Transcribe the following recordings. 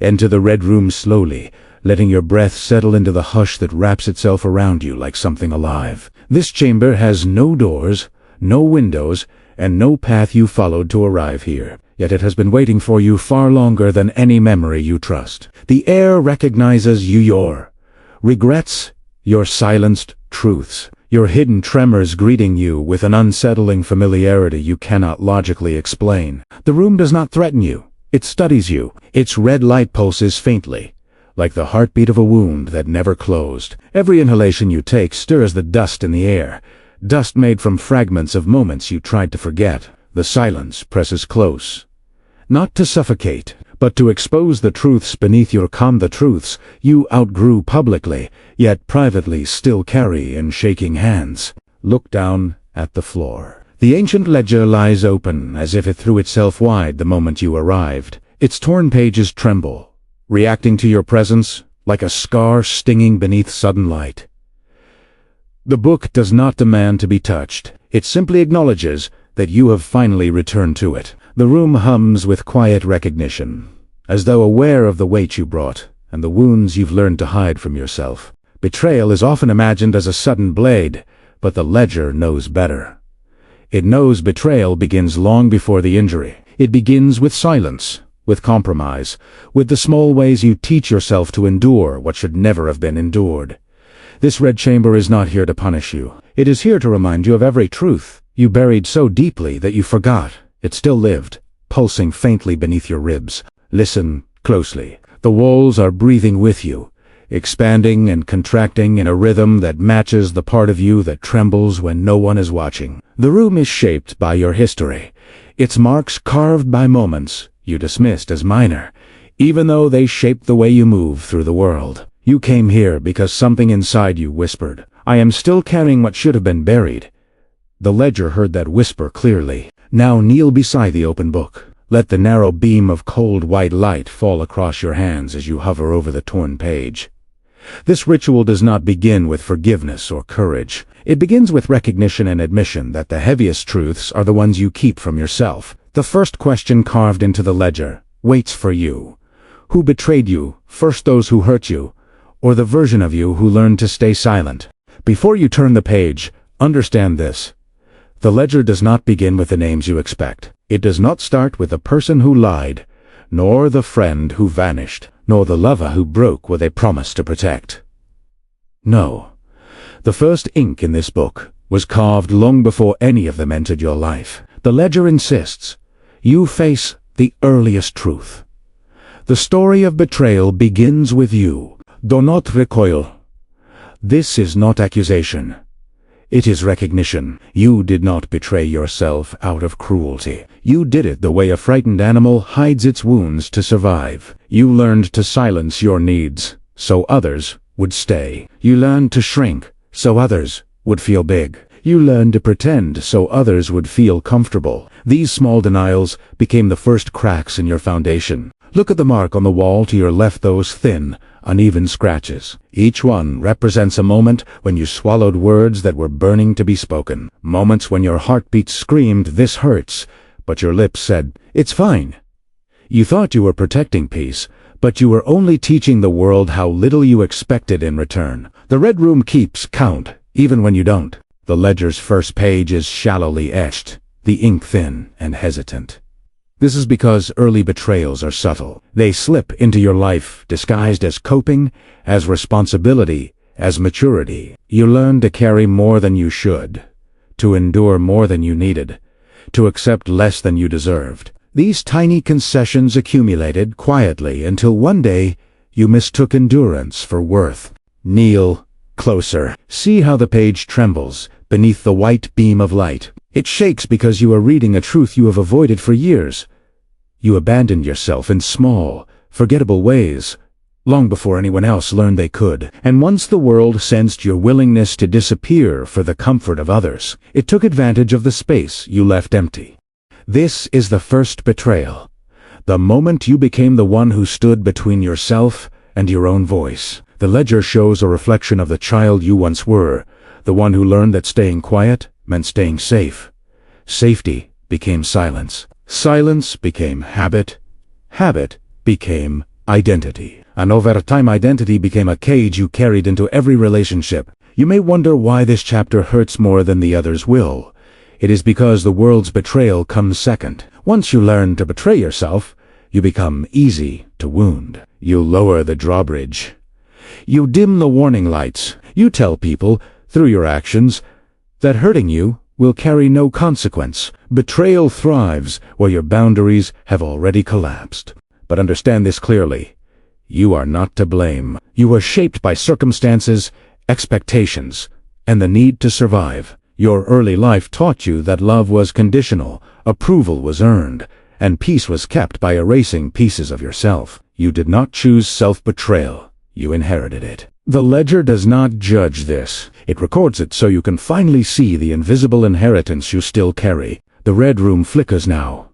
Enter the red room slowly, letting your breath settle into the hush that wraps itself around you like something alive. This chamber has no doors, no windows, and no path you followed to arrive here. Yet it has been waiting for you far longer than any memory you trust. The air recognizes your regrets, your silenced truths, your hidden tremors greeting you with an unsettling familiarity you cannot logically explain. The room does not threaten you. It studies you. Its red light pulses faintly, like the heartbeat of a wound that never closed. Every inhalation you take stirs the dust in the air, dust made from fragments of moments you tried to forget. The silence presses close, not to suffocate, but to expose the truths beneath your calm, the truths you outgrew publicly, yet privately still carry in shaking hands. Look down at the floor. The ancient ledger lies open, as if it threw itself wide the moment you arrived. Its torn pages tremble, reacting to your presence like a scar stinging beneath sudden light. The book does not demand to be touched. It simply acknowledges that you have finally returned to it. The room hums with quiet recognition, as though aware of the weight you brought and the wounds you've learned to hide from yourself. Betrayal is often imagined as a sudden blade, but the ledger knows better. It knows betrayal begins long before the injury. It begins with silence, with compromise, with the small ways you teach yourself to endure what should never have been endured. This red chamber is not here to punish you. It is here to remind you of every truth you buried so deeply that you forgot. It still lived, pulsing faintly beneath your ribs. Listen closely. The walls are breathing with you, expanding and contracting in a rhythm that matches the part of you that trembles when no one is watching. The room is shaped by your history, its marks carved by moments you dismissed as minor, even though they shaped the way you move through the world. You came here because something inside you whispered, "I am still carrying what should have been buried." The ledger heard that whisper clearly. Now kneel beside the open book. Let the narrow beam of cold white light fall across your hands as you hover over the torn page. This ritual does not begin with forgiveness or courage. It begins with recognition and admission that the heaviest truths are the ones you keep from yourself. The first question carved into the ledger waits for you. Who betrayed you, first those who hurt you, or the version of you who learned to stay silent? Before you turn the page, understand this. The ledger does not begin with the names you expect. It does not start with the person who lied, nor the friend who vanished, nor the lover who broke what they promised to protect. No. The first ink in this book was carved long before any of them entered your life. The ledger insists you face the earliest truth. The story of betrayal begins with you. Do not recoil. This is not accusation. It is recognition. You did not betray yourself out of cruelty. You did it the way a frightened animal hides its wounds to survive. You learned to silence your needs, so others would stay. You learned to shrink, so others would feel big. You learned to pretend, so others would feel comfortable. These small denials became the first cracks in your foundation. Look at the mark on the wall to your left, those thin, uneven scratches. Each one represents a moment when you swallowed words that were burning to be spoken. Moments when your heartbeat screamed, "This hurts," but your lips said, "It's fine." You thought you were protecting peace, but you were only teaching the world how little you expected in return. The red room keeps count, even when you don't. The ledger's first page is shallowly etched, the ink thin and hesitant. This is because early betrayals are subtle. They slip into your life disguised as coping, as responsibility, as maturity. You learn to carry more than you should, to endure more than you needed, to accept less than you deserved. These tiny concessions accumulated quietly until one day you mistook endurance for worth. Kneel closer. See how the page trembles beneath the white beam of light. It shakes because you are reading a truth you have avoided for years. You abandoned yourself in small, forgettable ways, long before anyone else learned they could. And once the world sensed your willingness to disappear for the comfort of others, it took advantage of the space you left empty. This is the first betrayal. The moment you became the one who stood between yourself and your own voice. The ledger shows a reflection of the child you once were, the one who learned that staying quiet meant staying safe. Safety became silence. Silence became habit. Habit became Identity. And over time, identity became a cage you carried into every relationship. You may wonder why this chapter hurts more than the others will. It is because the world's betrayal comes second. Once you learn to betray yourself, you become easy to wound. You lower the drawbridge. You dim the warning lights. You tell people, through your actions, that hurting you will carry no consequence. Betrayal thrives where your boundaries have already collapsed. But understand this clearly. You are not to blame. You were shaped by circumstances, expectations, and the need to survive. Your early life taught you that love was conditional, approval was earned, and peace was kept by erasing pieces of yourself. You did not choose self-betrayal. You inherited it. The ledger does not judge this. It records it so you can finally see the invisible inheritance you still carry. The red room flickers now,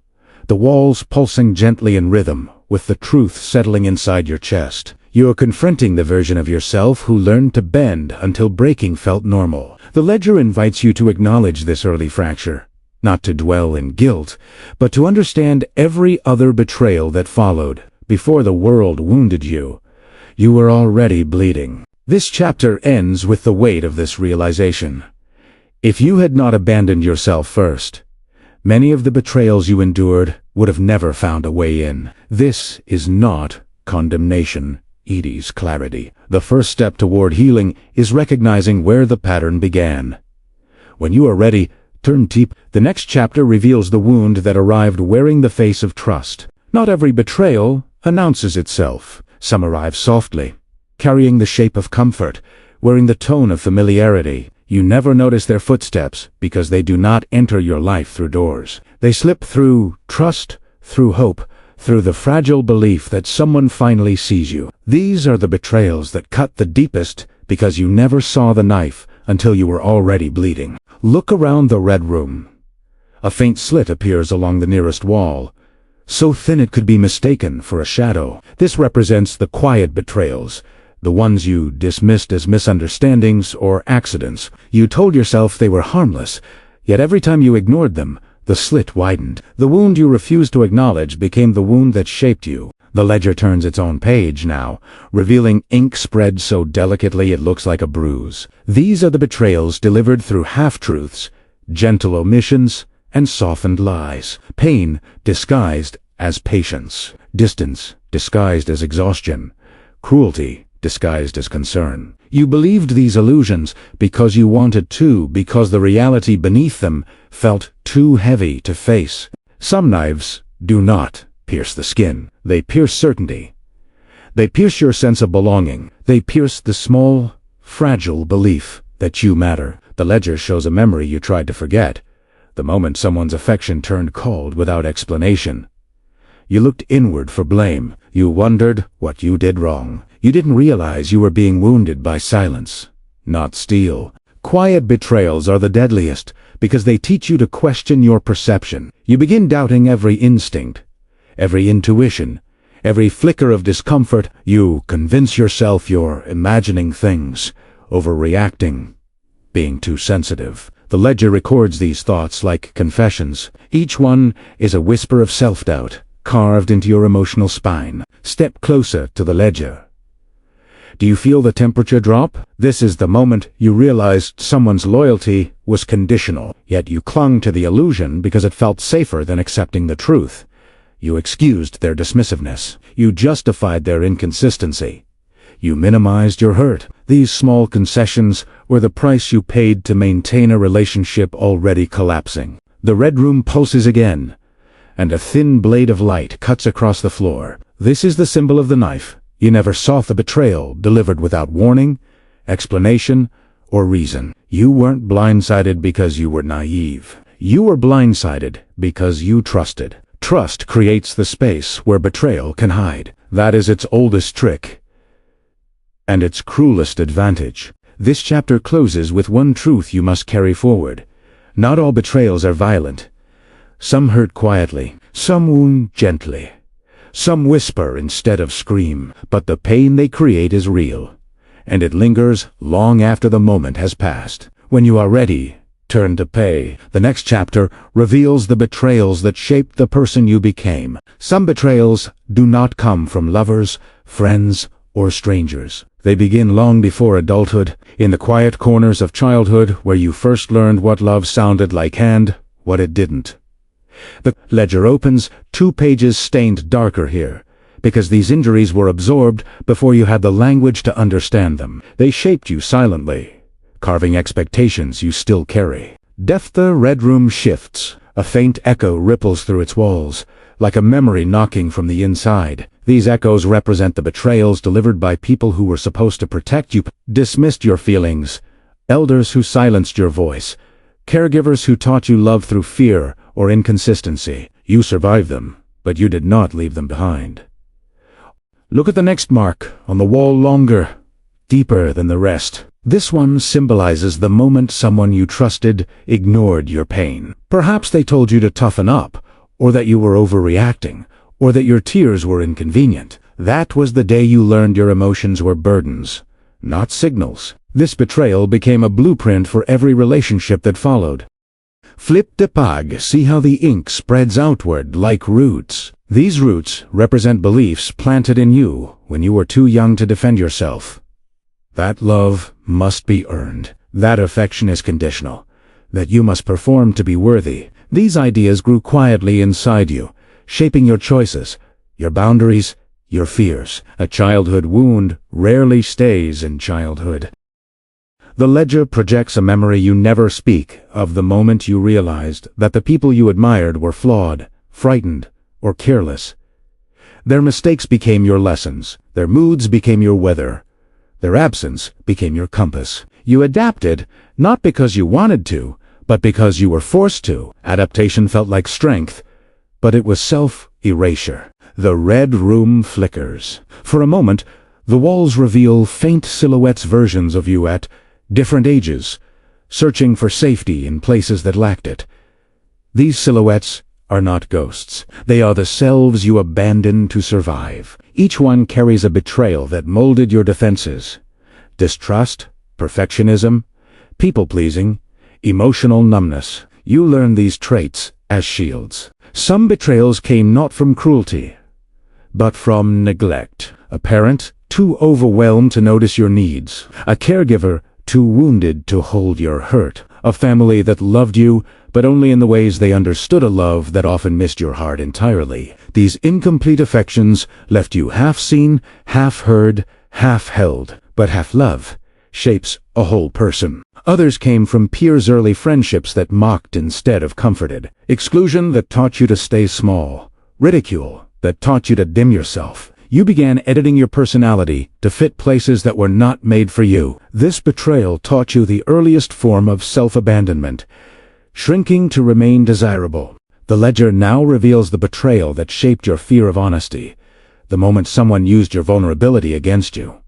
the walls pulsing gently in rhythm, with the truth settling inside your chest. You are confronting the version of yourself who learned to bend until breaking felt normal. The ledger invites you to acknowledge this early fracture, not to dwell in guilt, but to understand every other betrayal that followed. Before the world wounded you, you were already bleeding. This chapter ends with the weight of this realization. If you had not abandoned yourself first, many of the betrayals you endured would have never found a way in. This is not condemnation. It is clarity. The first step toward healing is recognizing where the pattern began. When you are ready, turn deep. The next chapter reveals the wound that arrived wearing the face of trust. Not every betrayal announces itself. Some arrive softly, carrying the shape of comfort, wearing the tone of familiarity. You never notice their footsteps because they do not enter your life through doors. They slip through trust, through hope, through the fragile belief that someone finally sees you. These are the betrayals that cut the deepest because you never saw the knife until you were already bleeding. Look around the red room. A faint slit appears along the nearest wall, so thin it could be mistaken for a shadow. This represents the quiet betrayals, the ones you dismissed as misunderstandings or accidents. You told yourself they were harmless, yet every time you ignored them, the slit widened. The wound you refused to acknowledge became the wound that shaped you. The ledger turns its own page now, revealing ink spread so delicately it looks like a bruise. These are the betrayals delivered through half-truths, gentle omissions, and softened lies. Pain disguised as patience. Distance disguised as exhaustion. Cruelty disguised as concern. You believed these illusions because you wanted to, because the reality beneath them felt too heavy to face. Some knives do not pierce the skin. They pierce certainty. They pierce your sense of belonging. They pierce the small, fragile belief that you matter. The ledger shows a memory you tried to forget, the moment someone's affection turned cold without explanation. You looked inward for blame. You wondered what you did wrong. You didn't realize you were being wounded by silence, not steel. Quiet betrayals are the deadliest because they teach you to question your perception. You begin doubting every instinct, every intuition, every flicker of discomfort. You convince yourself you're imagining things, overreacting, being too sensitive. The ledger records these thoughts like confessions. Each one is a whisper of self-doubt, carved into your emotional spine. Step closer to the ledger. Do you feel the temperature drop? This is the moment you realized someone's loyalty was conditional, yet you clung to the illusion because it felt safer than accepting the truth. You excused their dismissiveness. You justified their inconsistency. You minimized your hurt. These small concessions were the price you paid to maintain a relationship already collapsing. The red room pulses again, and a thin blade of light cuts across the floor. This is the symbol of the knife. You never saw the betrayal delivered without warning, explanation, or reason. You weren't blindsided because you were naive. You were blindsided because you trusted. Trust creates the space where betrayal can hide. That is its oldest trick and its cruelest advantage. This chapter closes with one truth you must carry forward. Not all betrayals are violent. Some hurt quietly, some wound gently, some whisper instead of scream, but the pain they create is real, and it lingers long after the moment has passed. When you are ready, turn to pay. The next chapter reveals the betrayals that shaped the person you became. Some betrayals do not come from lovers, friends, or strangers. They begin long before adulthood, in the quiet corners of childhood where you first learned what love sounded like and what it didn't. The ledger opens, 2 pages stained darker here, because these injuries were absorbed before you had the language to understand them. They shaped you silently, carving expectations you still carry. The red room shifts. A faint echo ripples through its walls, like a memory knocking from the inside. These echoes represent the betrayals delivered by people who were supposed to protect you, dismissed your feelings, elders who silenced your voice, caregivers who taught you love through fear or inconsistency. You survived them, but you did not leave them behind. Look at the next mark on the wall, longer, deeper than the rest. This one symbolizes the moment someone you trusted ignored your pain. Perhaps they told you to toughen up, or that you were overreacting, or that your tears were inconvenient. That was the day you learned your emotions were burdens, not signals. This betrayal became a blueprint for every relationship that followed. Flip de page, see how the ink spreads outward like roots. These roots represent beliefs planted in you when you were too young to defend yourself. That love must be earned. That affection is conditional. That you must perform to be worthy. These ideas grew quietly inside you, shaping your choices, your boundaries, your fears. A childhood wound rarely stays in childhood. The ledger projects a memory you never speak of the moment you realized that the people you admired were flawed, frightened, or careless. Their mistakes became your lessons. Their moods became your weather. Their absence became your compass. You adapted, not because you wanted to, but because you were forced to. Adaptation felt like strength, but it was self-erasure. The red room flickers. For a moment, the walls reveal faint silhouettes, versions of you at different ages, searching for safety in places that lacked it. These silhouettes are not ghosts. They are the selves you abandoned to survive. Each one carries a betrayal that molded your defenses. Distrust, perfectionism, people-pleasing, emotional numbness. You learn these traits as shields. Some betrayals came not from cruelty, but from neglect. A parent too overwhelmed to notice your needs. A caregiver too wounded to hold your hurt. A family that loved you, but only in the ways they understood a love that often missed your heart entirely. These incomplete affections left you half seen, half heard, half held. But half love shapes a whole person. Others came from peers' early friendships that mocked instead of comforted. Exclusion that taught you to stay small. Ridicule that taught you to dim yourself. You began editing your personality to fit places that were not made for you. This betrayal taught you the earliest form of self-abandonment, shrinking to remain desirable. The ledger now reveals the betrayal that shaped your fear of honesty, the moment someone used your vulnerability against you.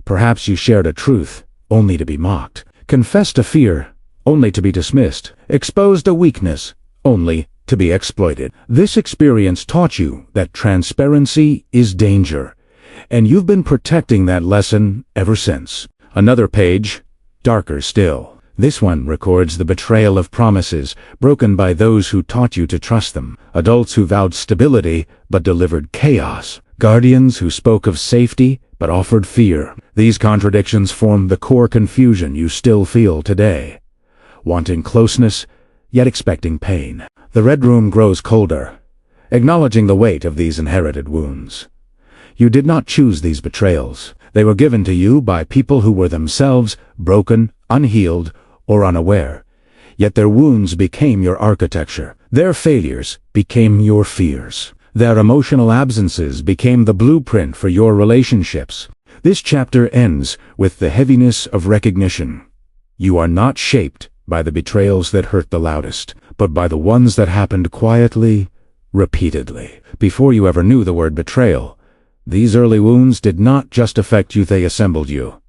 Perhaps you shared a truth, only to be mocked. Confessed a fear, only to be dismissed. Exposed a weakness, only to be exploited. This experience taught you that transparency is danger, and you've been protecting that lesson ever since. Another page, darker still. This one records the betrayal of promises broken by those who taught you to trust them. Adults who vowed stability but delivered chaos. Guardians who spoke of safety but offered fear. These contradictions form the core confusion you still feel today. Wanting closeness, yet expecting pain. The red room grows colder, acknowledging the weight of these inherited wounds. You did not choose these betrayals. They were given to you by people who were themselves broken, unhealed, or unaware. Yet their wounds became your architecture. Their failures became your fears. Their emotional absences became the blueprint for your relationships. This chapter ends with the heaviness of recognition. You are not shaped by the betrayals that hurt the loudest, but by the ones that happened quietly, repeatedly. Before you ever knew the word betrayal, these early wounds did not just affect you, they assembled you.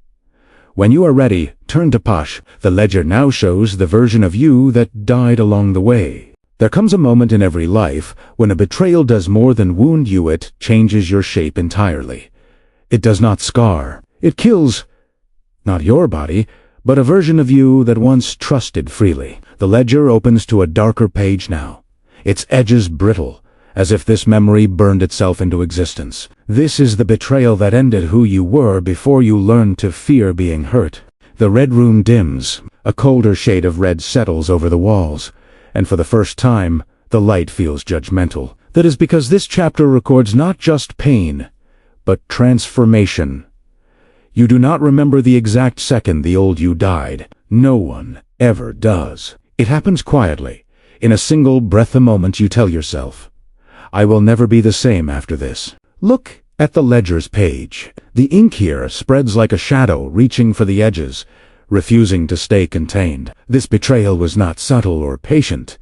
When you are ready, turn to Pash. The ledger now shows the version of you that died along the way. There comes a moment in every life when a betrayal does more than wound you, it changes your shape entirely. It does not scar. It kills, not your body, but a version of you that once trusted freely. The ledger opens to a darker page now, its edges brittle, as if this memory burned itself into existence. This is the betrayal that ended who you were before you learned to fear being hurt. The red room dims, a colder shade of red settles over the walls, and for the first time, the light feels judgmental. That is because this chapter records not just pain, but transformation. You do not remember the exact second the old you died. No one ever does. It happens quietly. In a single breath a moment you tell yourself, I will never be the same after this. Look at the ledger's page. The ink here spreads like a shadow reaching for the edges, refusing to stay contained. This betrayal was not subtle or patient.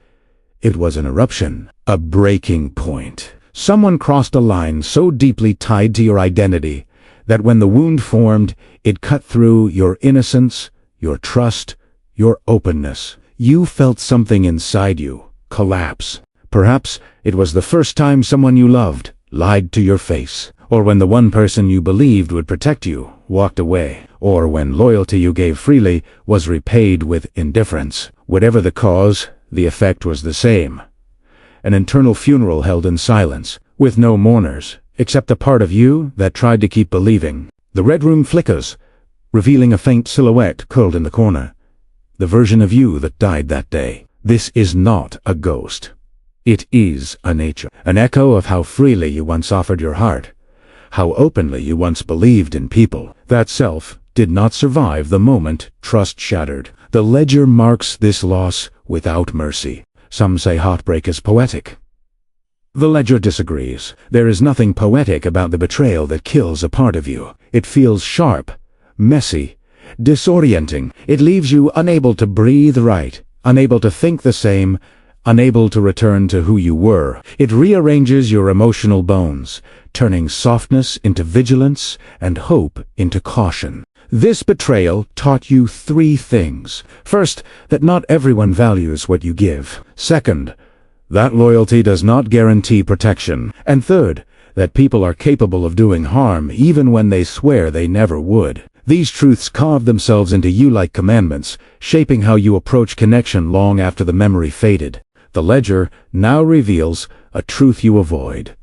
It was an eruption, a breaking point. Someone crossed a line so deeply tied to your identity that when the wound formed, it cut through your innocence, your trust, your openness. You felt something inside you collapse. Perhaps it was the first time someone you loved lied to your face, or when the one person you believed would protect you walked away, or when loyalty you gave freely was repaid with indifference. Whatever the cause, the effect was the same. An internal funeral held in silence, with no mourners, except a part of you that tried to keep believing. The red room flickers, revealing a faint silhouette curled in the corner. The version of you that died that day. This is not a ghost. It is a nature, an echo of how freely you once offered your heart, how openly you once believed in people. That self did not survive the moment trust shattered. The ledger marks this loss without mercy. Some say heartbreak is poetic. The ledger disagrees. There is nothing poetic about the betrayal that kills a part of you. It feels sharp, messy, disorienting. It leaves you unable to breathe right, unable to think the same, unable to return to who you were. It rearranges your emotional bones, turning softness into vigilance and hope into caution. This betrayal taught you three things. First, that not everyone values what you give. Second, that loyalty does not guarantee protection. And third, that people are capable of doing harm even when they swear they never would. These truths carve themselves into you like commandments, shaping how you approach connection long after the memory faded. The ledger now reveals a truth you avoid.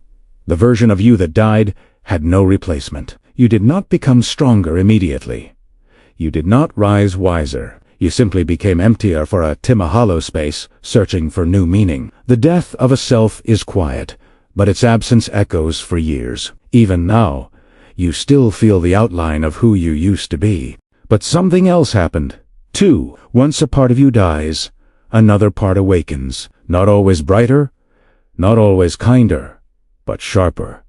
The version of you that died had no replacement. You did not become stronger immediately. You did not rise wiser. You simply became emptier for a hollow space, searching for new meaning. The death of a self is quiet, but its absence echoes for years. Even now, you still feel the outline of who you used to be. But something else happened. Too, once a part of you dies, another part awakens. Not always brighter, not always kinder, but sharper.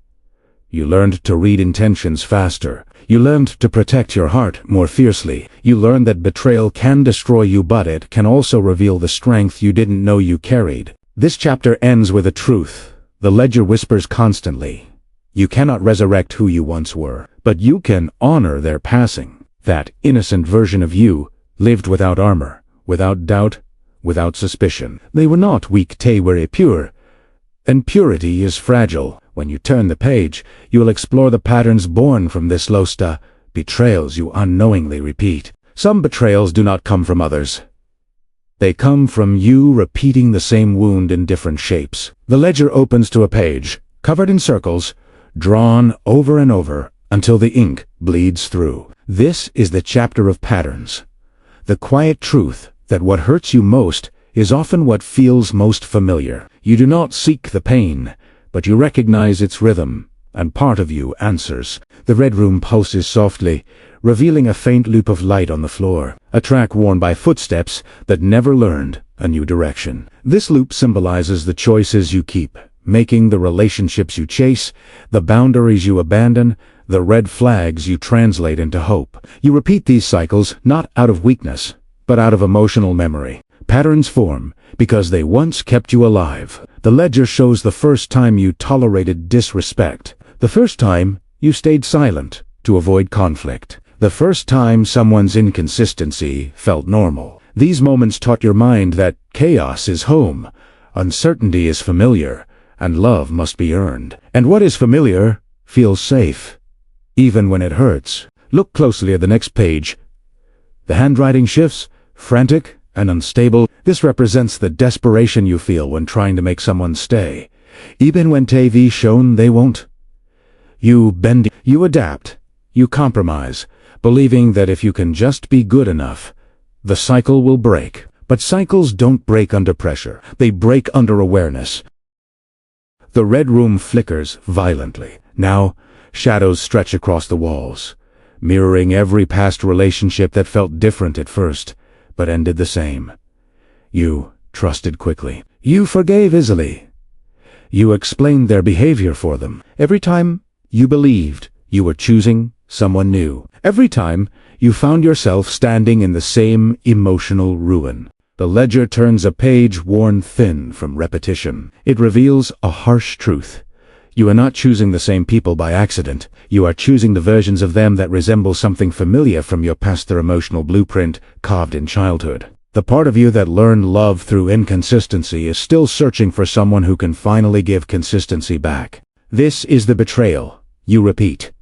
You learned to read intentions faster. You learned to protect your heart more fiercely. You learned that betrayal can destroy you, but it can also reveal the strength you didn't know you carried. This chapter ends with a truth. The ledger whispers constantly. You cannot resurrect who you once were, but you can honor their passing. That innocent version of you lived without armor, without doubt, without suspicion. They were not weak, they were pure. And purity is fragile. When you turn the page, you will explore the patterns born from this losta, betrayals you unknowingly repeat. Some betrayals do not come from others. They come from you repeating the same wound in different shapes. The ledger opens to a page, covered in circles, drawn over and over until the ink bleeds through. This is the chapter of patterns. The quiet truth that what hurts you most is often what feels most familiar. You do not seek the pain, but you recognize its rhythm, and part of you answers. The red room pulses softly, revealing a faint loop of light on the floor, a track worn by footsteps that never learned a new direction. This loop symbolizes the choices you keep, making the relationships you chase, the boundaries you abandon, the red flags you translate into hope. You repeat these cycles not out of weakness, but out of emotional memory. Patterns form because they once kept you alive. The ledger shows the first time you tolerated disrespect, the first time you stayed silent to avoid conflict, the first time someone's inconsistency felt normal. These moments taught your mind that chaos is home, uncertainty is familiar, and love must be earned. And what is familiar feels safe, even when it hurts. Look closely at the next page. The handwriting shifts, frantic and unstable. This represents the desperation you feel when trying to make someone stay. Even when TV's shown they won't. You bend, you adapt, you compromise, believing that if you can just be good enough, the cycle will break. But cycles don't break under pressure. They break under awareness. The red room flickers violently. Now, shadows stretch across the walls, mirroring every past relationship that felt different at first, but ended the same. You trusted quickly. You forgave easily. You explained their behavior for them. Every time you believed you were choosing someone new. Every time you found yourself standing in the same emotional ruin. The ledger turns a page worn thin from repetition. It reveals a harsh truth. You are not choosing the same people by accident. You are choosing the versions of them that resemble something familiar from your past, their emotional blueprint carved in childhood. The part of you that learned love through inconsistency is still searching for someone who can finally give consistency back. This is the betrayal you repeat.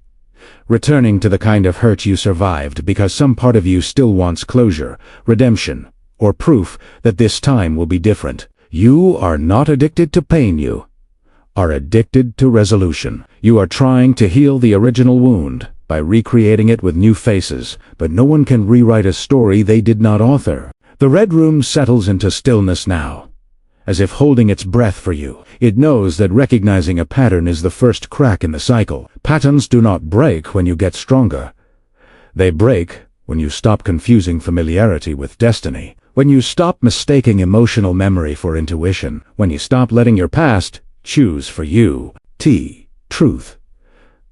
Returning to the kind of hurt you survived because some part of you still wants closure, redemption, or proof that this time will be different. You are not addicted to pain, you are addicted to resolution. You are trying to heal the original wound by recreating it with new faces, but no one can rewrite a story they did not author. The red room settles into stillness now, as if holding its breath for you. It knows that recognizing a pattern is the first crack in the cycle. Patterns do not break when you get stronger. They break when you stop confusing familiarity with destiny. When you stop mistaking emotional memory for intuition. When you stop letting your past choose for you. Truth.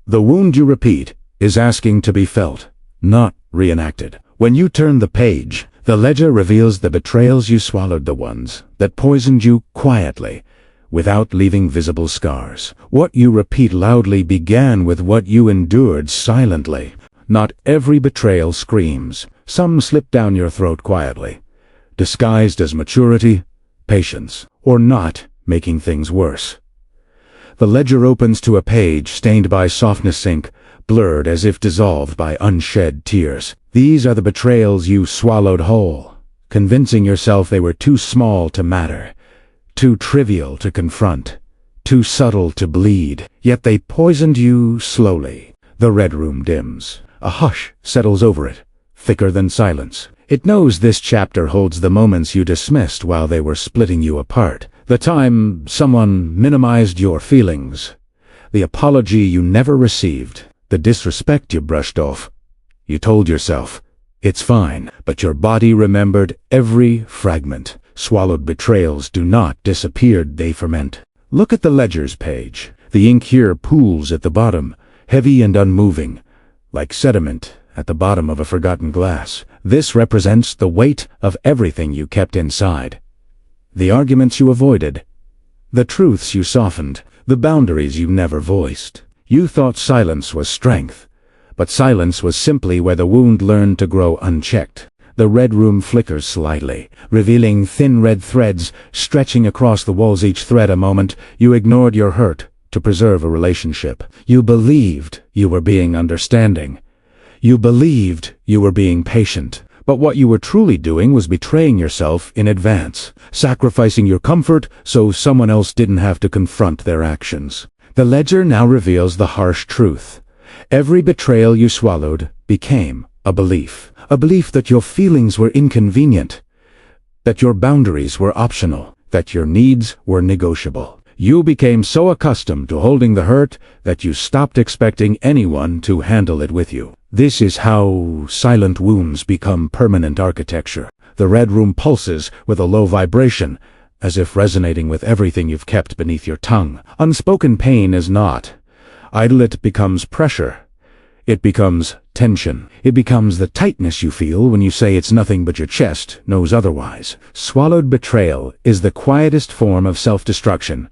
The wound you repeat is asking to be felt, not reenacted. When you turn the page, the ledger reveals the betrayals you swallowed, the ones that poisoned you quietly, without leaving visible scars. What you repeat loudly began with what you endured silently. Not every betrayal screams. Some slip down your throat quietly, disguised as maturity, patience, or not making things worse. The ledger opens to a page stained by softness ink, blurred as if dissolved by unshed tears. These are the betrayals you swallowed whole, convincing yourself they were too small to matter, too trivial to confront, too subtle to bleed. Yet they poisoned you slowly. The red room dims. A hush settles over it, thicker than silence. It knows this chapter holds the moments you dismissed while they were splitting you apart. The time someone minimized your feelings. The apology you never received. The disrespect you brushed off. You told yourself, it's fine, but your body remembered every fragment. Swallowed betrayals do not disappear, they ferment. Look at the ledger's page. The ink here pools at the bottom, heavy and unmoving, like sediment at the bottom of a forgotten glass. This represents the weight of everything you kept inside. The arguments you avoided, the truths you softened, the boundaries you never voiced. You thought silence was strength, but silence was simply where the wound learned to grow unchecked. The red room flickers slightly, revealing thin red threads stretching across the walls, each thread a moment. You ignored your hurt to preserve a relationship. You believed you were being understanding. You believed you were being patient. But what you were truly doing was betraying yourself in advance, sacrificing your comfort so someone else didn't have to confront their actions. The ledger now reveals the harsh truth. Every betrayal you swallowed became a belief that your feelings were inconvenient, that your boundaries were optional, that your needs were negotiable. You became so accustomed to holding the hurt that you stopped expecting anyone to handle it with you. This is how silent wounds become permanent architecture. The red room pulses with a low vibration, as if resonating with everything you've kept beneath your tongue. Unspoken pain is not idle. It becomes pressure. It becomes tension. It becomes the tightness you feel when you say it's nothing but your chest knows otherwise. Swallowed betrayal is the quietest form of self-destruction,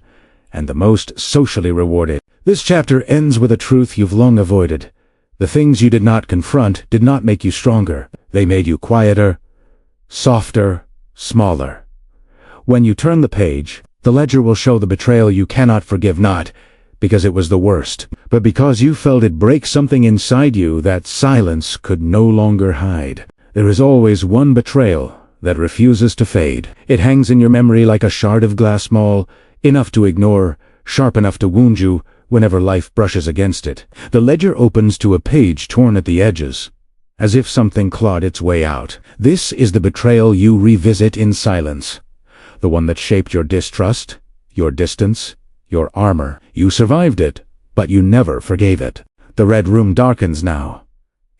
and the most socially rewarded. This chapter ends with a truth you've long avoided. The things you did not confront did not make you stronger. They made you quieter, softer, smaller. When you turn the page, the ledger will show the betrayal you cannot forgive, not because it was the worst, but because you felt it break something inside you that silence could no longer hide. There is always one betrayal that refuses to fade. It hangs in your memory like a shard of glass, small enough to ignore, sharp enough to wound you whenever life brushes against it. The ledger opens to a page torn at the edges, as if something clawed its way out. This is the betrayal you revisit in silence. The one that shaped your distrust, your distance, your armor. You survived it, but you never forgave it. The red room darkens now,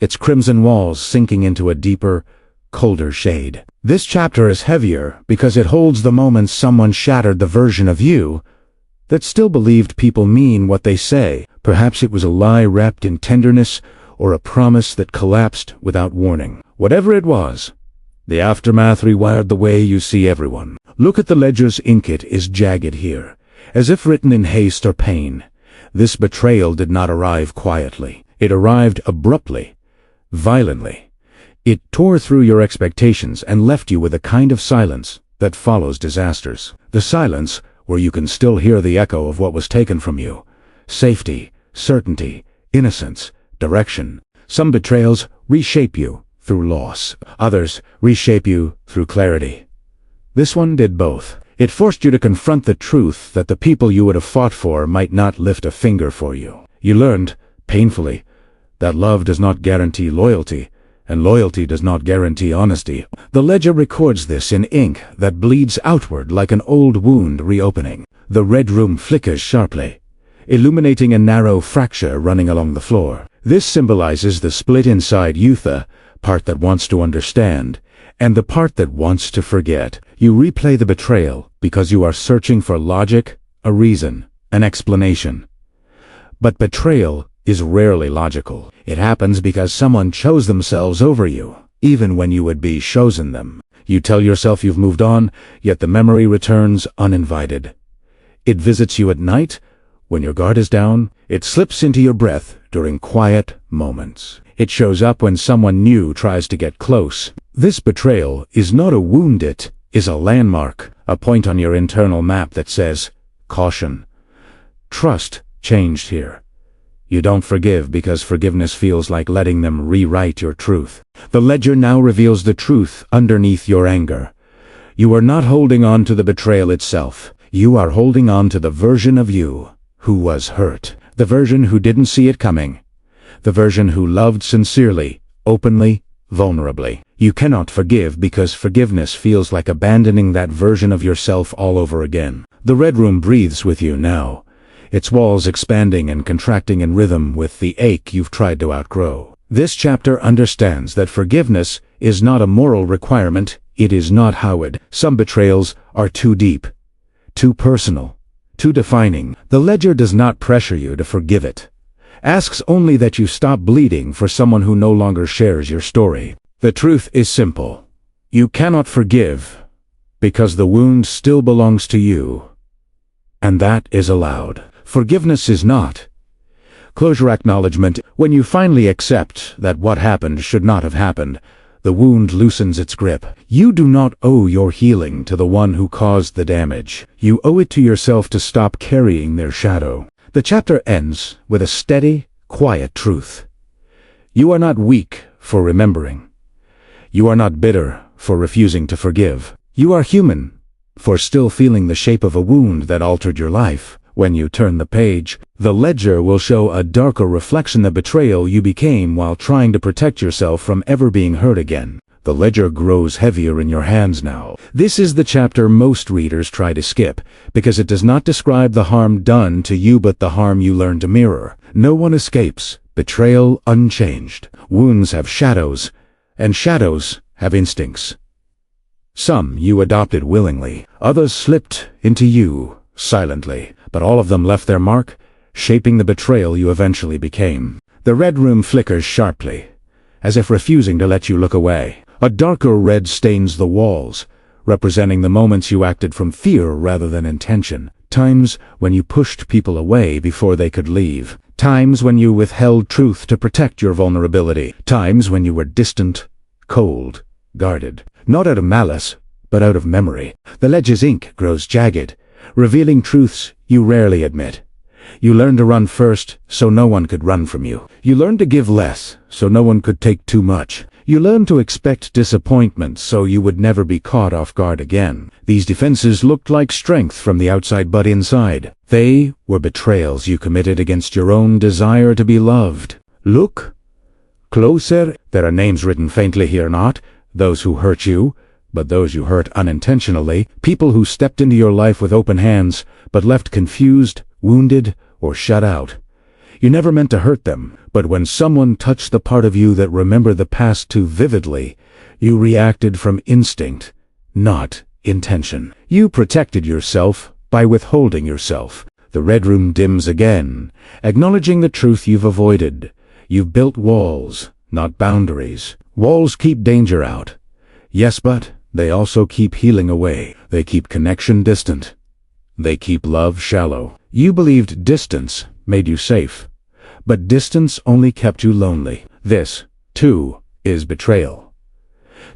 its crimson walls sinking into a deeper, colder shade. This chapter is heavier because it holds the moments someone shattered the version of you that still believed people mean what they say. Perhaps it was a lie wrapped in tenderness, or a promise that collapsed without warning. Whatever it was, the aftermath rewired the way you see everyone. Look at the ledger's ink. It is jagged here, as if written in haste or pain. This betrayal did not arrive quietly. It arrived abruptly, violently. It tore through your expectations and left you with a kind of silence that follows disasters. The silence where you can still hear the echo of what was taken from you. Safety, certainty, innocence, direction. Some betrayals reshape you through loss. Others reshape you through clarity. This one did both. It forced you to confront the truth that the people you would have fought for might not lift a finger for you. You learned, painfully, that love does not guarantee loyalty, and loyalty does not guarantee honesty. The ledger records this in ink that bleeds outward like an old wound reopening. The red room flickers sharply, illuminating a narrow fracture running along the floor. This symbolizes the split inside you, the part that wants to understand, and the part that wants to forget. You replay the betrayal because you are searching for logic, a reason, an explanation. But betrayal is rarely logical. It happens because someone chose themselves over you, even when you would be chosen them. You tell yourself you've moved on, yet the memory returns uninvited. It visits you at night, when your guard is down. It slips into your breath during quiet moments. It shows up when someone new tries to get close. This betrayal is not a wound, it is a landmark, a point on your internal map that says, caution. Trust changed here. You don't forgive because forgiveness feels like letting them rewrite your truth. The ledger now reveals the truth underneath your anger. You are not holding on to the betrayal itself. You are holding on to the version of you who was hurt. The version who didn't see it coming. The version who loved sincerely, openly, vulnerably. You cannot forgive because forgiveness feels like abandoning that version of yourself all over again. The red room breathes with you now, its walls expanding and contracting in rhythm with the ache you've tried to outgrow. This chapter understands that forgiveness is not a moral requirement, it is not Howard. Some betrayals are too deep, too personal, too defining. The ledger does not pressure you to forgive it. Asks only that you stop bleeding for someone who no longer shares your story. The truth is simple. You cannot forgive because the wound still belongs to you, and that is allowed. Forgiveness is not closure, acknowledgement. When you finally accept that what happened should not have happened, the wound loosens its grip. You do not owe your healing to the one who caused the damage. You owe it to yourself to stop carrying their shadow. The chapter ends with a steady, quiet truth. You are not weak for remembering. You are not bitter for refusing to forgive. You are human for still feeling the shape of a wound that altered your life. When you turn the page, the ledger will show a darker reflection of betrayal you became while trying to protect yourself from ever being hurt again. The ledger grows heavier in your hands now. This is the chapter most readers try to skip, because it does not describe the harm done to you but the harm you learn to mirror. No one escapes betrayal unchanged. Wounds have shadows, and shadows have instincts. Some you adopted willingly, others slipped into you silently, but all of them left their mark, shaping the betrayal you eventually became. The red room flickers sharply, as if refusing to let you look away. A darker red stains the walls, representing the moments you acted from fear rather than intention. Times when you pushed people away before they could leave. Times when you withheld truth to protect your vulnerability. Times when you were distant, cold, guarded. Not out of malice, but out of memory. The ledger's ink grows jagged, revealing truths you rarely admit. You learned to run first, so no one could run from you. You learned to give less, so no one could take too much. You learned to expect disappointment so you would never be caught off guard again. These defenses looked like strength from the outside but inside. They were betrayals you committed against your own desire to be loved. Look closer. There are names written faintly here, not those who hurt you, but those you hurt unintentionally. People who stepped into your life with open hands, but left confused, wounded, or shut out. You never meant to hurt them, but when someone touched the part of you that remembered the past too vividly, you reacted from instinct, not intention. You protected yourself by withholding yourself. The red room dims again, acknowledging the truth you've avoided. You've built walls, not boundaries. Walls keep danger out. Yes, but they also keep healing away. They keep connection distant. They keep love shallow. You believed distance made you safe, but distance only kept you lonely. This, too, is betrayal.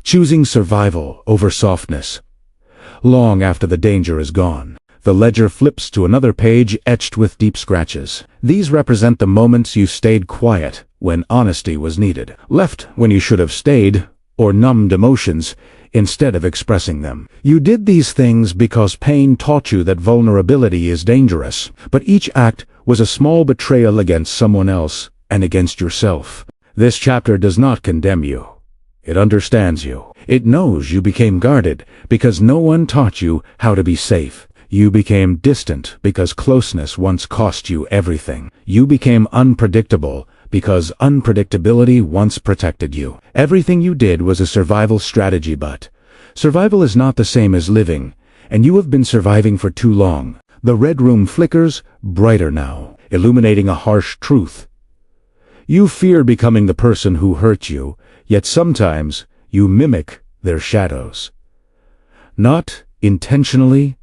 Choosing survival over softness. Long after the danger is gone, the ledger flips to another page etched with deep scratches. These represent the moments you stayed quiet when honesty was needed, left when you should have stayed, or numbed emotions instead of expressing them. You did these things because pain taught you that vulnerability is dangerous, but each act was a small betrayal against someone else and against yourself. This chapter does not condemn you. It understands you. It knows you became guarded because no one taught you how to be safe. You became distant because closeness once cost you everything. You became unpredictable because unpredictability once protected you. Everything you did was a survival strategy, but survival is not the same as living, and you have been surviving for too long. The red room flickers, brighter now, illuminating a harsh truth. You fear becoming the person who hurt you, yet sometimes you mimic their shadows. Not intentionally,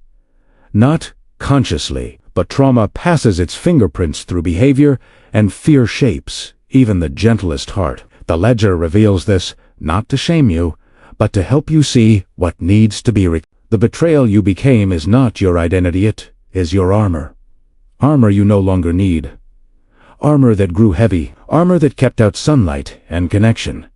not consciously, but trauma passes its fingerprints through behavior, and fear shapes even the gentlest heart. The ledger reveals this, not to shame you, but to help you see what needs to be The betrayal you became is not your identity, it is your armor. Armor you no longer need. Armor that grew heavy, armor that kept out sunlight and connection.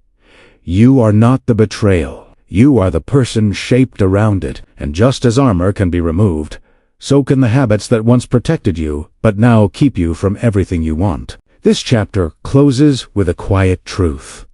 You are not the betrayal. You are the person shaped around it, and just as armor can be removed, so can the habits that once protected you, but now keep you from everything you want. This chapter closes with a quiet truth.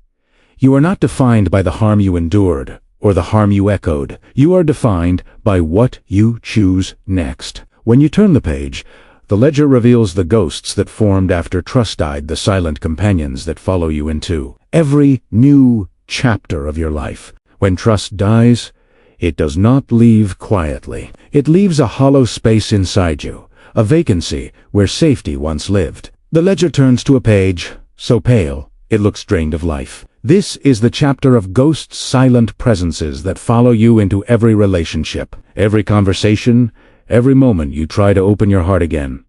You are not defined by the harm you endured, or the harm you echoed. You are defined by what you choose next. When you turn the page, the ledger reveals the ghosts that formed after trust died, the silent companions that follow you into every new chapter of your life. When trust dies, it does not leave quietly. It leaves a hollow space inside you, a vacancy where safety once lived. The ledger turns to a page, so pale, it looks drained of life. This is the chapter of ghosts, silent presences that follow you into every relationship, every conversation, every moment you try to open your heart again.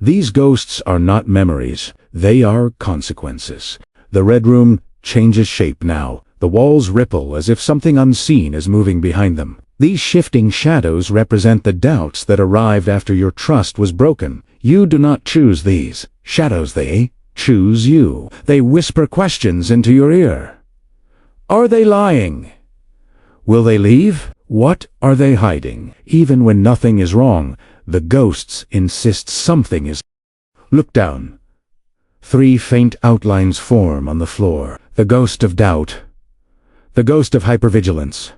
These ghosts are not memories, they are consequences. The red room changes shape now. The walls ripple as if something unseen is moving behind them. These shifting shadows represent the doubts that arrived after your trust was broken. You do not choose these shadows, they choose you. They whisper questions into your ear. Are they lying? Will they leave? What are they hiding? Even when nothing is wrong, the ghosts insist something is. Look down. 3 faint outlines form on the floor. The ghost of doubt. The ghost of hypervigilance.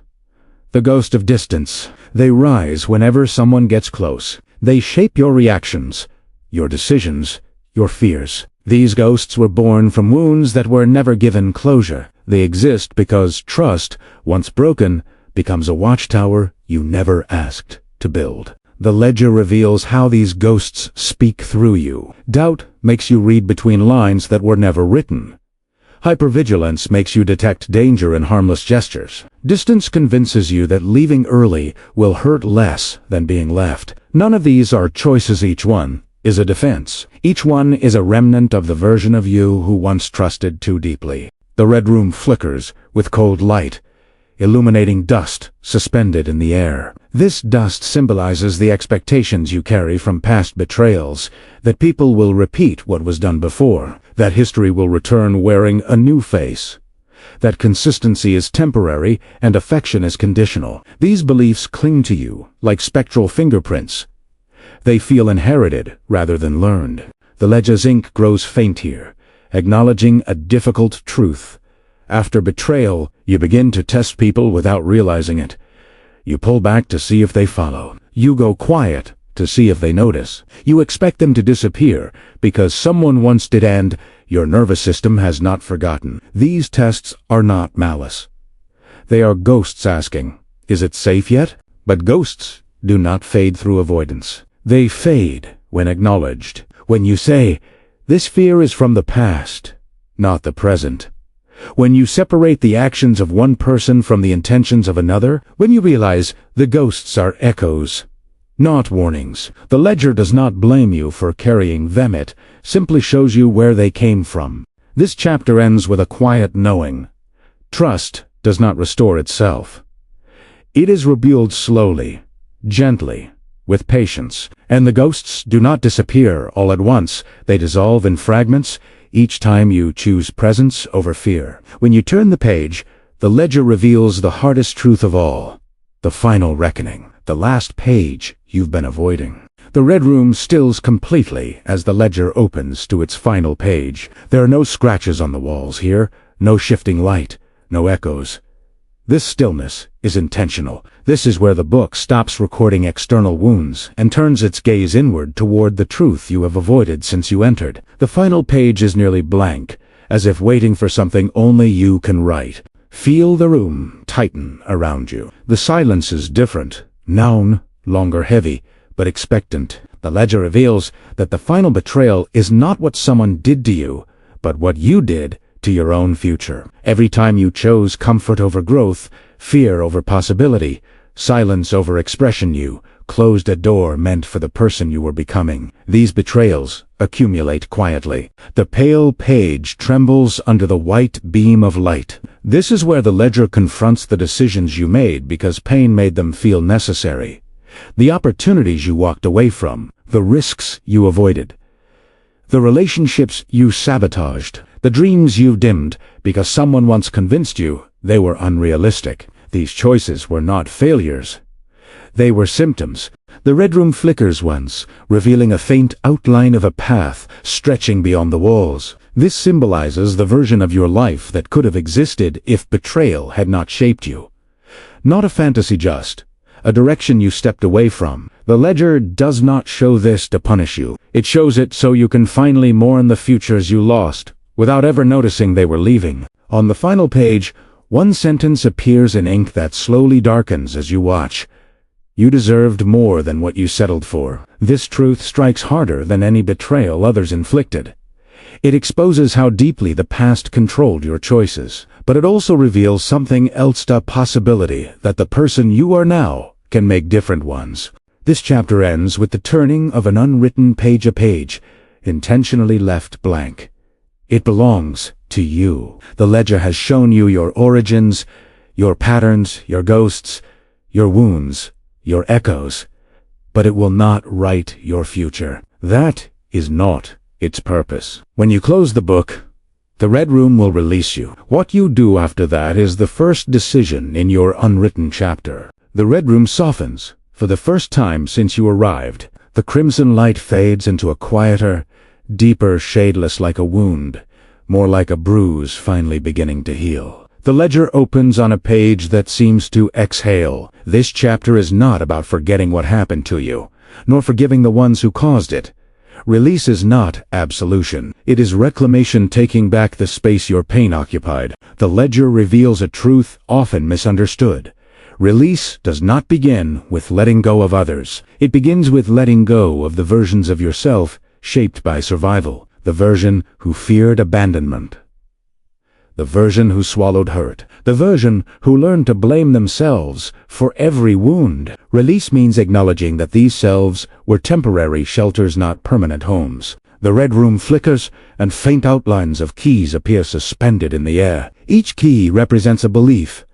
The ghost of distance. They rise whenever someone gets close. They shape your reactions, your decisions, your fears. These ghosts were born from wounds that were never given closure. They exist because trust, once broken, becomes a watchtower you never asked to build. The ledger reveals how these ghosts speak through you. Doubt makes you read between lines that were never written. Hypervigilance makes you detect danger in harmless gestures. Distance convinces you that leaving early will hurt less than being left. None of these are choices. Each one is a defense. Each one is a remnant of the version of you who once trusted too deeply. The red room flickers with cold light, illuminating dust suspended in the air. This dust symbolizes the expectations you carry from past betrayals, that people will repeat what was done before, that history will return wearing a new face. that consistency is temporary and affection is conditional. These beliefs cling to you like spectral fingerprints. They feel inherited rather than learned. The ledger's ink grows faint here, acknowledging a difficult truth. After betrayal, you begin to test people without realizing it. You pull back to see if they follow. You go quiet to see if they notice. You expect them to disappear because someone once did, and your nervous system has not forgotten. These tests are not malice. They are ghosts asking, "Is it safe yet?" But ghosts do not fade through avoidance. They fade when acknowledged. When you say, "This fear is from the past, not the present." When you separate the actions of one person from the intentions of another. When you realize the ghosts are echoes, not warnings. The ledger does not blame you for carrying them. It simply shows you where they came from. This chapter ends with a quiet knowing. Trust does not restore itself. It is rebuilt slowly, gently, with patience. And the ghosts do not disappear all at once. They dissolve in fragments each time you choose presence over fear. When you turn the page, the ledger reveals the hardest truth of all, the final reckoning, the last page you've been avoiding. The red room stills completely as the ledger opens to its final page. There are no scratches on the walls here, no shifting light, no echoes. This stillness is intentional. This is where the book stops recording external wounds and turns its gaze inward toward the truth you have avoided since you entered. The final page is nearly blank, as if waiting for something only you can write. Feel the room tighten around you. The silence is different, no longer heavy, but expectant. The ledger reveals that the final betrayal is not what someone did to you, but what you did to your own future. Every time you chose comfort over growth, fear over possibility, silence over expression, you closed a door meant for the person you were becoming. These betrayals accumulate quietly. The pale page trembles under the white beam of light. This is where the ledger confronts the decisions you made because pain made them feel necessary, the opportunities you walked away from, the risks you avoided, the relationships you sabotaged, the dreams you dimmed because someone once convinced you they were unrealistic. These choices were not failures. They were symptoms. The red room flickers once, revealing a faint outline of a path stretching beyond the walls. This symbolizes the version of your life that could have existed if betrayal had not shaped you. Not a fantasy, just a direction you stepped away from. The ledger does not show this to punish you. It shows it so you can finally mourn the futures you lost, without ever noticing they were leaving. On the final page, one sentence appears in ink that slowly darkens as you watch. You deserved more than what you settled for. This truth strikes harder than any betrayal others inflicted. It exposes how deeply the past controlled your choices, but it also reveals something else, a possibility that the person you are now can make different ones. This chapter ends with the turning of an unwritten page, a page intentionally left blank. It belongs to you. The ledger has shown you your origins, your patterns, your ghosts, your wounds, your echoes, but it will not write your future. That is not its purpose. When you close the book, the red room will release you. What you do after that is the first decision in your unwritten chapter. The red room softens for the first time since you arrived. The crimson light fades into a quieter, deeper shade, less like a wound, more like a bruise finally beginning to heal. The ledger opens on a page that seems to exhale. This chapter is not about forgetting what happened to you, nor forgiving the ones who caused it. Release is not absolution. It is reclamation, taking back the space your pain occupied. The ledger reveals a truth often misunderstood. Release does not begin with letting go of others. It begins with letting go of the versions of yourself shaped by survival, the version who feared abandonment, the version who swallowed hurt, the version who learned to blame themselves for every wound. Release means acknowledging that these selves were temporary shelters, not permanent homes. The red room flickers, and faint outlines of keys appear suspended in the air. Each key represents a belief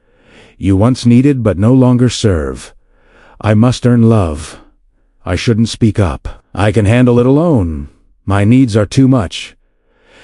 you once needed but no longer serve. I must earn love. I shouldn't speak up. I can handle it alone. My needs are too much.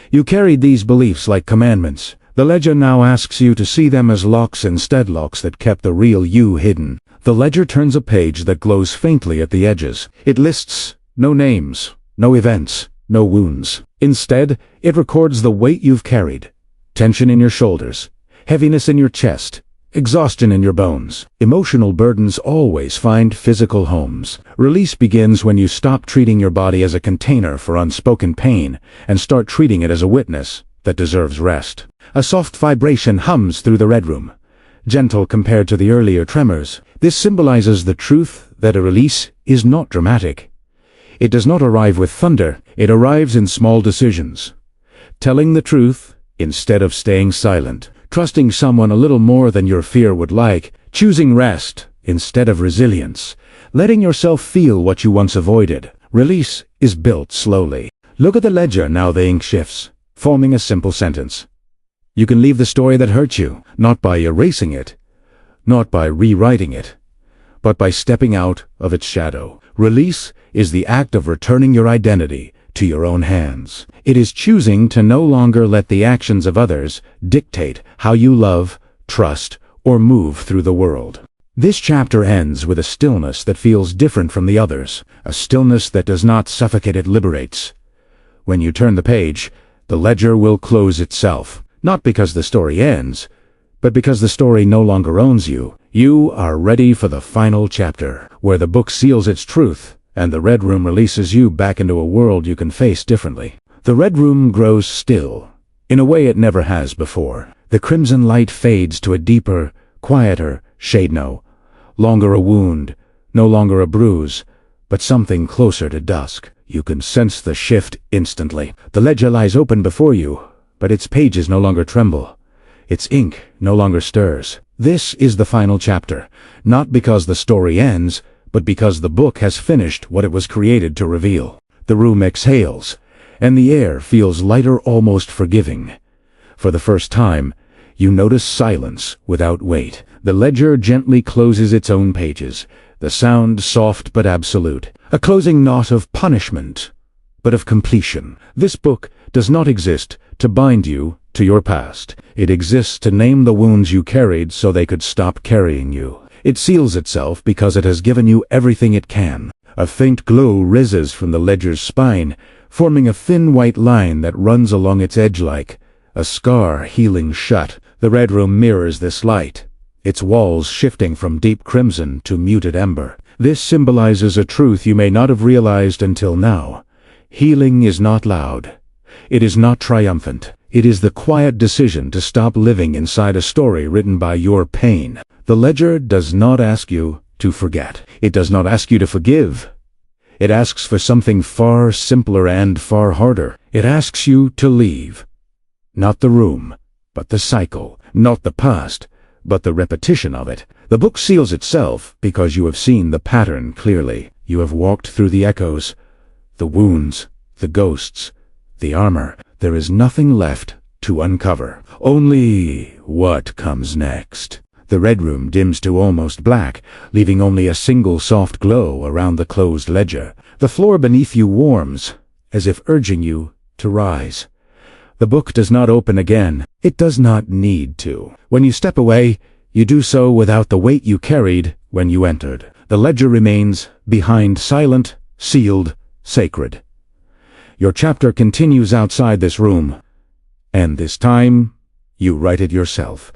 You carried these beliefs like commandments, The ledger now asks you to see them as locks instead, locks that kept the real you hidden. The ledger turns a page that glows faintly at the edges. It lists no names, no events, no wounds. Instead, it records the weight you've carried. Tension in your shoulders, heaviness in your chest, exhaustion in your bones. Emotional burdens always find physical homes. Release begins when you stop treating your body as a container for unspoken pain and start treating it as a witness that deserves rest. A soft vibration hums through the red room, gentle compared to the earlier tremors. This symbolizes the truth that a release is not dramatic. It does not arrive with thunder, it arrives in small decisions. Telling the truth instead of staying silent, trusting someone a little more than your fear would like, choosing rest instead of resilience, letting yourself feel what you once avoided. Release is built slowly. Look at the ledger now. The ink shifts, forming a simple sentence. You can leave the story that hurt you, not by erasing it, not by rewriting it, but by stepping out of its shadow. Release is the act of returning your identity to your own hands. It is choosing to no longer let the actions of others dictate how you love, trust, or move through the world. This chapter ends with a stillness that feels different from the others, a stillness that does not suffocate, it liberates. When you turn the page, the ledger will close itself, not because the story ends, but because the story no longer owns you. You are ready for the final chapter, where the book seals its truth, and the Red Room releases you back into a world you can face differently. The Red Room grows still, in a way it never has before. The crimson light fades to a deeper, quieter shade. No longer a wound, no longer a bruise, but something closer to dusk. You can sense the shift instantly. The ledger lies open before you, but its pages no longer tremble. Its ink no longer stirs. This is the final chapter, not because the story ends, but because the book has finished what it was created to reveal. The room exhales, and the air feels lighter, almost forgiving. For the first time, you notice silence without weight. The ledger gently closes its own pages, the sound soft but absolute, a closing not of punishment, but of completion. This book does not exist to bind you to your past. It exists to name the wounds you carried so they could stop carrying you. It seals itself because it has given you everything it can. A faint glow rises from the ledger's spine, forming a thin white line that runs along its edge like a scar healing shut. The Red Room mirrors this light, its walls shifting from deep crimson to muted ember. This symbolizes a truth you may not have realized until now. Healing is not loud. It is not triumphant. It is the quiet decision to stop living inside a story written by your pain. The ledger does not ask you to forget. It does not ask you to forgive. It asks for something far simpler and far harder. It asks you to leave. Not the room, but the cycle. Not the past, but the repetition of it. The book seals itself because you have seen the pattern clearly. You have walked through the echoes, the wounds, the ghosts, the armor. There is nothing left to uncover. Only what comes next. The Red Room dims to almost black, leaving only a single soft glow around the closed ledger. The floor beneath you warms, as if urging you to rise. The book does not open again. It does not need to. When you step away, you do so without the weight you carried when you entered. The ledger remains behind, silent, sealed, sacred. Your chapter continues outside this room, and this time you write it yourself.